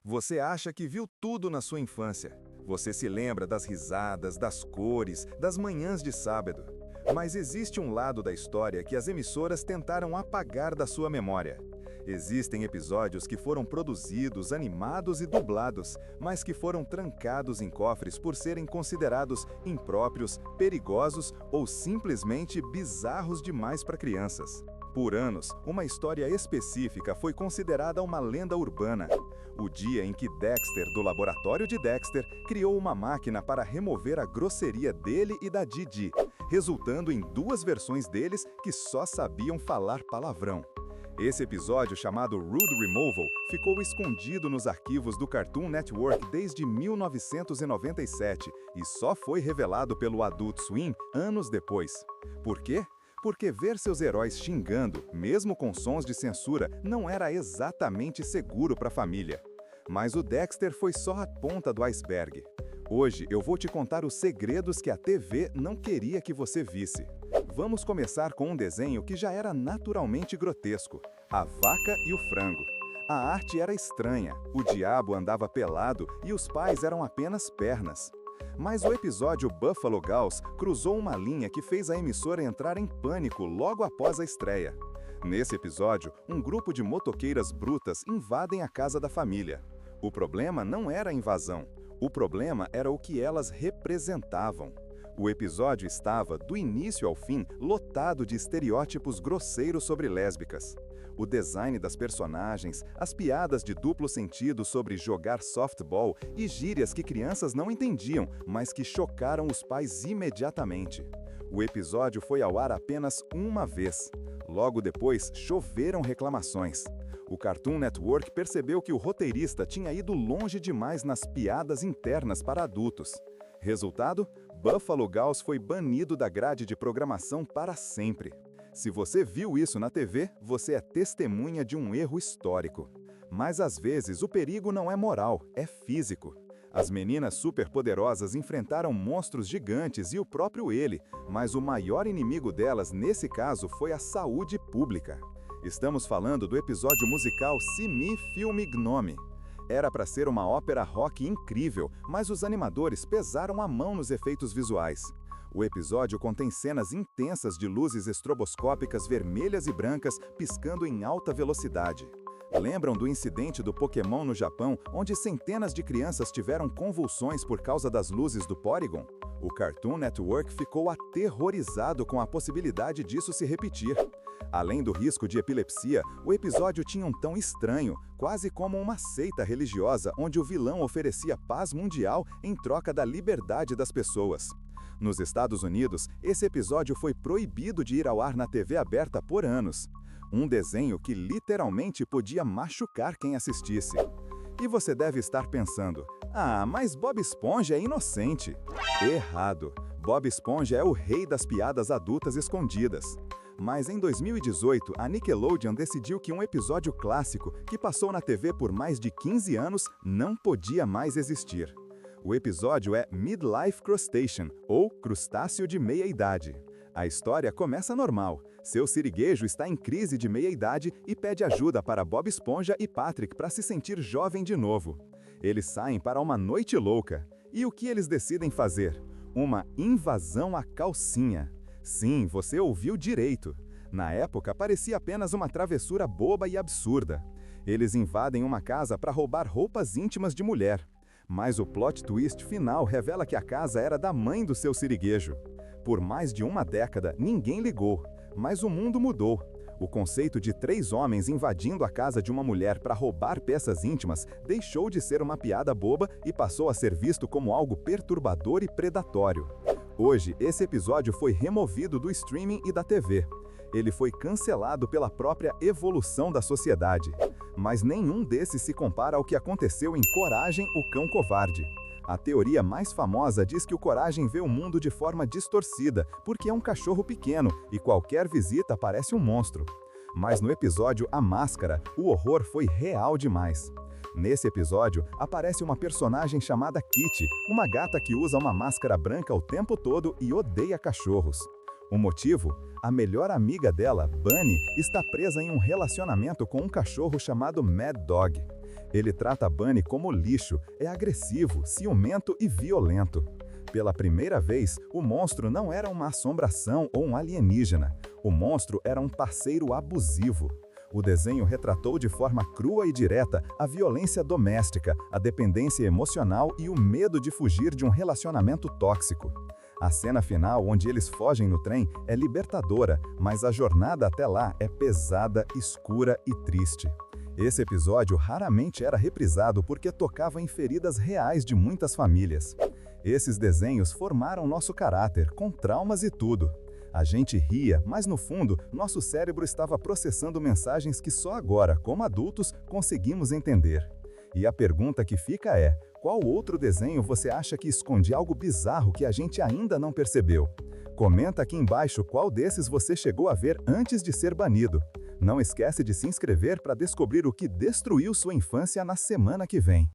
Você acha que viu tudo na sua infância. Você se lembra das risadas, das cores, das manhãs de sábado. Mas existe um lado da história que as emissoras tentaram apagar da sua memória. Existem episódios que foram produzidos, animados e dublados, mas que foram trancados em cofres por serem considerados impróprios, perigosos ou simplesmente bizarros demais para crianças. Por anos, uma história específica foi considerada uma lenda urbana. O dia em que Dexter, do laboratório de Dexter, criou uma máquina para remover a grosseria dele e da Didi, resultando em duas versões deles que só sabiam falar palavrão. Esse episódio, chamado Rude Removal, ficou escondido nos arquivos do Cartoon Network desde 1997 e só foi revelado pelo Adult Swim anos depois. Por quê? Porque ver seus heróis xingando, mesmo com sons de censura, não era exatamente seguro para a família. Mas o Dexter foi só a ponta do iceberg. Hoje eu vou te contar os segredos que a TV não queria que você visse. Vamos começar com um desenho que já era naturalmente grotesco: A Vaca e o Frango. A arte era estranha, o diabo andava pelado e os pais eram apenas pernas. Mas o episódio Buffalo Gals cruzou uma linha que fez a emissora entrar em pânico logo após a estreia. Nesse episódio, um grupo de motoqueiras brutas invadem a casa da família. O problema não era a invasão, o problema era o que elas representavam. O episódio estava, do início ao fim, lotado de estereótipos grosseiros sobre lésbicas. O design das personagens, as piadas de duplo sentido sobre jogar softball e gírias que crianças não entendiam, mas que chocaram os pais imediatamente. O episódio foi ao ar apenas uma vez. Logo depois, choveram reclamações. O Cartoon Network percebeu que o roteirista tinha ido longe demais nas piadas internas para adultos. Resultado? Buffalo Gals foi banido da grade de programação para sempre. Se você viu isso na TV, você é testemunha de um erro histórico. Mas às vezes o perigo não é moral, é físico. As meninas superpoderosas enfrentaram monstros gigantes e o próprio ele, mas o maior inimigo delas nesse caso foi a saúde pública. Estamos falando do episódio musical Simi Filme Gnome. Era para ser uma ópera rock incrível, mas os animadores pesaram a mão nos efeitos visuais. O episódio contém cenas intensas de luzes estroboscópicas vermelhas e brancas piscando em alta velocidade. Lembram do incidente do Pokémon no Japão, onde centenas de crianças tiveram convulsões por causa das luzes do Porygon? O Cartoon Network ficou aterrorizado com a possibilidade disso se repetir. Além do risco de epilepsia, o episódio tinha um tom estranho, quase como uma seita religiosa onde o vilão oferecia paz mundial em troca da liberdade das pessoas. Nos Estados Unidos, esse episódio foi proibido de ir ao ar na TV aberta por anos. Um desenho que literalmente podia machucar quem assistisse. E você deve estar pensando: ah, mas Bob Esponja é inocente. Errado. Bob Esponja é o rei das piadas adultas escondidas. Mas em 2018, a Nickelodeon decidiu que um episódio clássico, que passou na TV por mais de 15 anos, não podia mais existir. O episódio é Midlife Crustacean, ou Crustáceo de Meia-Idade. A história começa normal. Seu siriguejo está em crise de meia-idade e pede ajuda para Bob Esponja e Patrick para se sentir jovem de novo. Eles saem para uma noite louca. E o que eles decidem fazer? Uma invasão à calcinha. Sim, você ouviu direito. Na época, parecia apenas uma travessura boba e absurda. Eles invadem uma casa para roubar roupas íntimas de mulher. Mas o plot twist final revela que a casa era da mãe do seu siriguejo. Por mais de uma década, ninguém ligou, mas o mundo mudou. O conceito de 3 homens invadindo a casa de uma mulher para roubar peças íntimas deixou de ser uma piada boba e passou a ser visto como algo perturbador e predatório. Hoje, esse episódio foi removido do streaming e da TV. Ele foi cancelado pela própria evolução da sociedade. Mas nenhum desses se compara ao que aconteceu em Coragem, o Cão Covarde. A teoria mais famosa diz que o Coragem vê o mundo de forma distorcida, porque é um cachorro pequeno e qualquer visita parece um monstro. Mas no episódio A Máscara, o horror foi real demais. Nesse episódio, aparece uma personagem chamada Kitty, uma gata que usa uma máscara branca o tempo todo e odeia cachorros. O motivo? A melhor amiga dela, Bunny, está presa em um relacionamento com um cachorro chamado Mad Dog. Ele trata Bunny como lixo, é agressivo, ciumento e violento. Pela primeira vez, o monstro não era uma assombração ou um alienígena. O monstro era um parceiro abusivo. O desenho retratou de forma crua e direta a violência doméstica, a dependência emocional e o medo de fugir de um relacionamento tóxico. A cena final, onde eles fogem no trem, é libertadora, mas a jornada até lá é pesada, escura e triste. Esse episódio raramente era reprisado porque tocava em feridas reais de muitas famílias. Esses desenhos formaram nosso caráter, com traumas e tudo. A gente ria, mas no fundo, nosso cérebro estava processando mensagens que só agora, como adultos, conseguimos entender. E a pergunta que fica é: qual outro desenho você acha que esconde algo bizarro que a gente ainda não percebeu? Comenta aqui embaixo qual desses você chegou a ver antes de ser banido. Não esquece de se inscrever para descobrir o que destruiu sua infância na semana que vem.